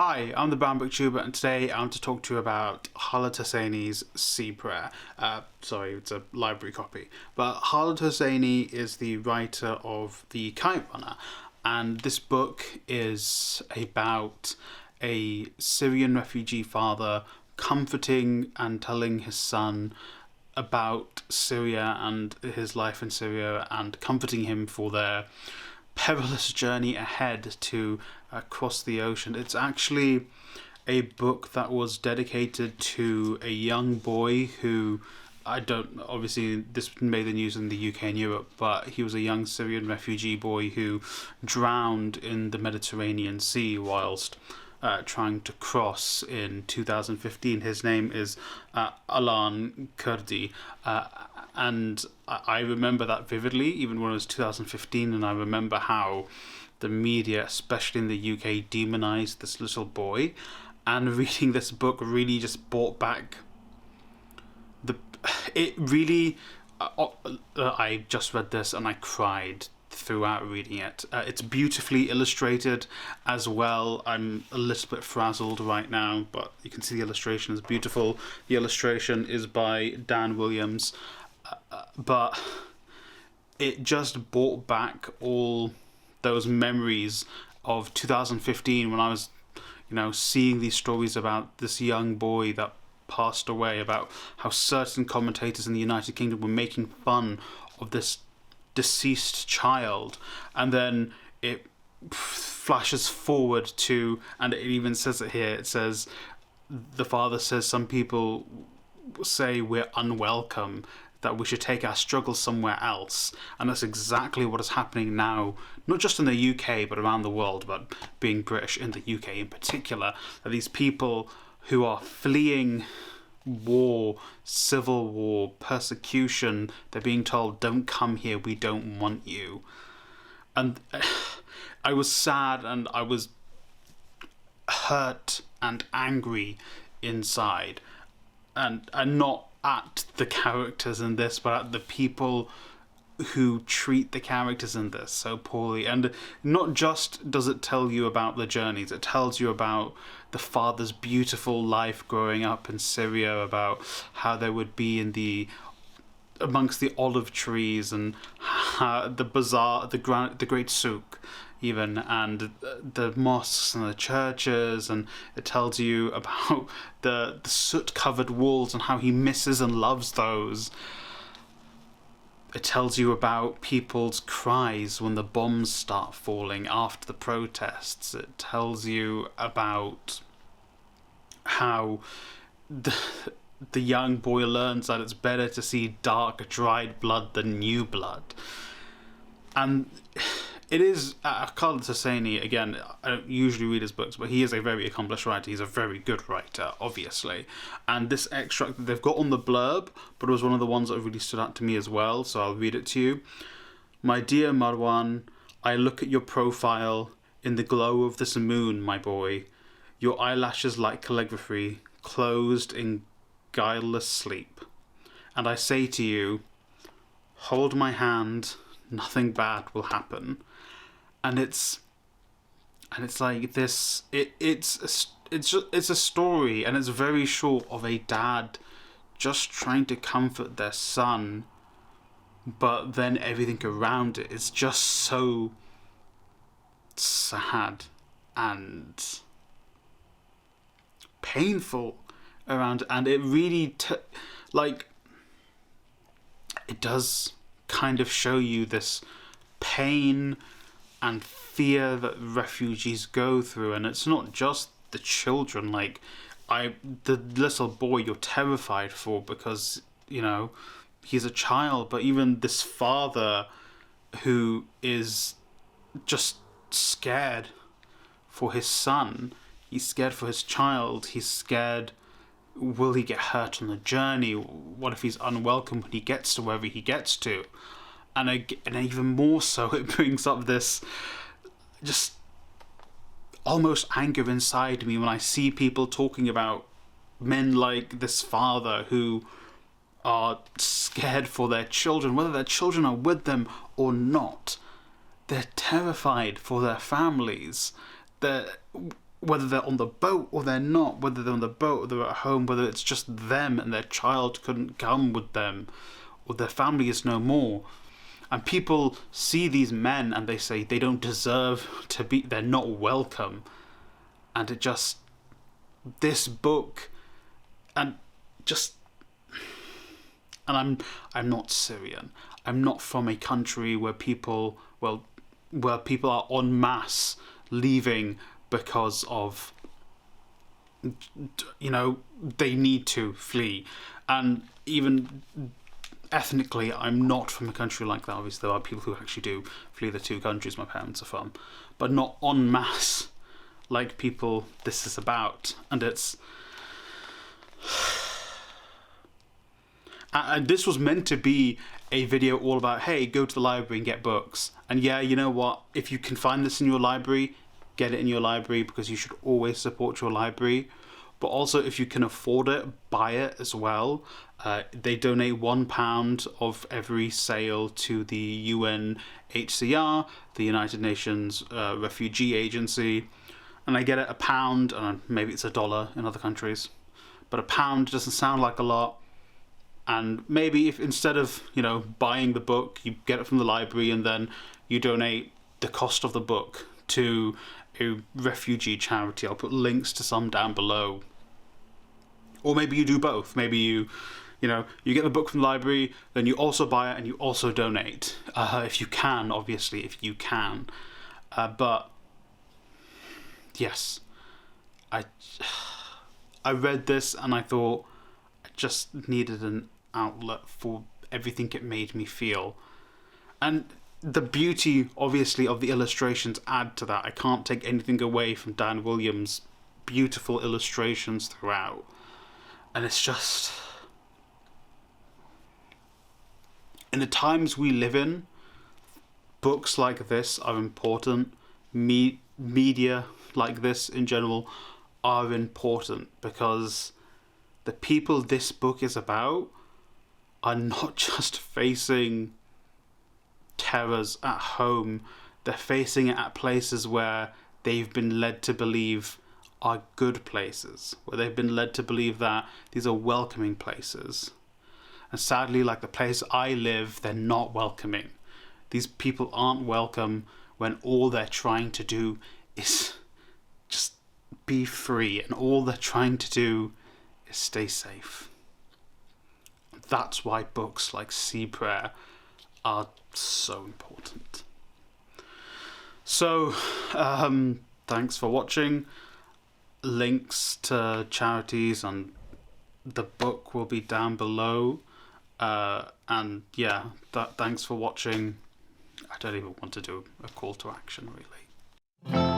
Hi, I'm the Brown Booktuber, and today I'm to talk to you about Khaled Hosseini's Sea Prayer. Sorry, it's a library copy. But Khaled Hosseini is the writer of The Kite Runner, and this book is about a Syrian refugee father comforting and telling his son about Syria and his life in Syria, and comforting him for their perilous journey ahead to cross the ocean. It's actually a book that was dedicated to a young boy who, obviously this made the news in the UK and Europe, but he was a young Syrian refugee boy who drowned in the Mediterranean Sea whilst trying to cross in 2015. His name is Alan Kurdi, and I remember that vividly, even when it was 2015, and I remember how the media, especially in the UK, demonized this little boy, and reading this book really just brought back I just read this and I cried throughout reading it. It's beautifully illustrated as well. I'm a little bit frazzled right now, but you can see the illustration is beautiful. The illustration is by Dan Williams, but it just brought back all those memories of 2015 when I was, seeing these stories about this young boy that passed away, about how certain commentators in the United Kingdom were making fun of this deceased child, and then it flashes forward to, and it even says it here, it says, the father says, some people say we're unwelcome, that we should take our struggles somewhere else. And that's exactly what is happening now, not just in the UK but around the world, but being British in the UK in particular, that these people who are fleeing war, civil war, persecution, they're being told, don't come here, we don't want you. And I was sad and I was hurt and angry inside, and not at the characters in this, but at the people who treat the characters in this so poorly. And not just does it tell you about the journeys, it tells you about the father's beautiful life growing up in Syria, about how they would be amongst the olive trees, and how the bazaar, the great souk even, and the mosques and the churches, and it tells you about the soot-covered walls and how he misses and loves those. It tells you about people's cries when the bombs start falling after the protests. It tells you about how the young boy learns that it's better to see dark, dried blood than new blood. And it is, Khaled Hosseini, again, I don't usually read his books, but he is a very accomplished writer. He's a very good writer, obviously. And this extract that they've got on the blurb, but it was one of the ones that really stood out to me as well, so I'll read it to you. My dear Marwan, I look at your profile in the glow of this moon, my boy. Your eyelashes like calligraphy, closed in guileless sleep. And I say to you, hold my hand, nothing bad will happen. And it's like this. It's a story, and it's very short, of a dad just trying to comfort their son, but then everything around it is just so sad and painful around, and it really it does kind of show you this pain and fear that refugees go through. And it's not just the children, the little boy you're terrified for because, he's a child, but even this father who is just scared for his son. He's scared for his child. He's scared, will he get hurt on the journey? What if he's unwelcome when he gets to wherever he gets to? And even more so, it brings up this just almost anger inside me when I see people talking about men like this father who are scared for their children, whether their children are with them or not. They're terrified for their families. whether they're on the boat or they're not, whether they're on the boat or they're at home, whether it's just them and their child couldn't come with them, or their family is no more. And people see these men and they say they don't deserve to be, they're not welcome. And it just, this book, and just, and I'm not Syrian. I'm not from a country where people, well, where people are en masse leaving because of, you know, they need to flee. And even ethnically, I'm not from a country like that. Obviously, there are people who actually do flee the two countries my parents are from, but not en masse like people this is about. And it's, and this was meant to be a video all about, hey, go to the library and get books. And yeah, you know what, if you can find this in your library, get it in your library, because you should always support your library. But also, if you can afford it, buy it as well. They donate £1 of every sale to the UNHCR, the United Nations Refugee Agency. And I get it £1, and maybe it's $1 in other countries. But £1 doesn't sound like a lot. And maybe if instead of, you know, buying the book, you get it from the library and then you donate the cost of the book to a refugee charity. I'll put links to some down below. Or maybe you do both. Maybe you know, you get the book from the library, then you also buy it and you also donate. If you can, obviously, if you can. But yes, I read this and I thought I just needed an outlet for everything it made me feel. And the beauty, obviously, of the illustrations add to that. I can't take anything away from Dan Williams' beautiful illustrations throughout. And it's just, in the times we live in, books like this are important. Media like this in general are important, because the people this book is about are not just facing terrors at home, they're facing it at places where they've been led to believe are good places, where they've been led to believe that these are welcoming places. And sadly, like the place I live, they're not welcoming. These people aren't welcome when all they're trying to do is just be free, and all they're trying to do is stay safe. That's why books like Sea Prayer are so important. So, thanks for watching. Links to charities and the book will be down below. And yeah, thanks for watching. I don't even want to do a call to action, really.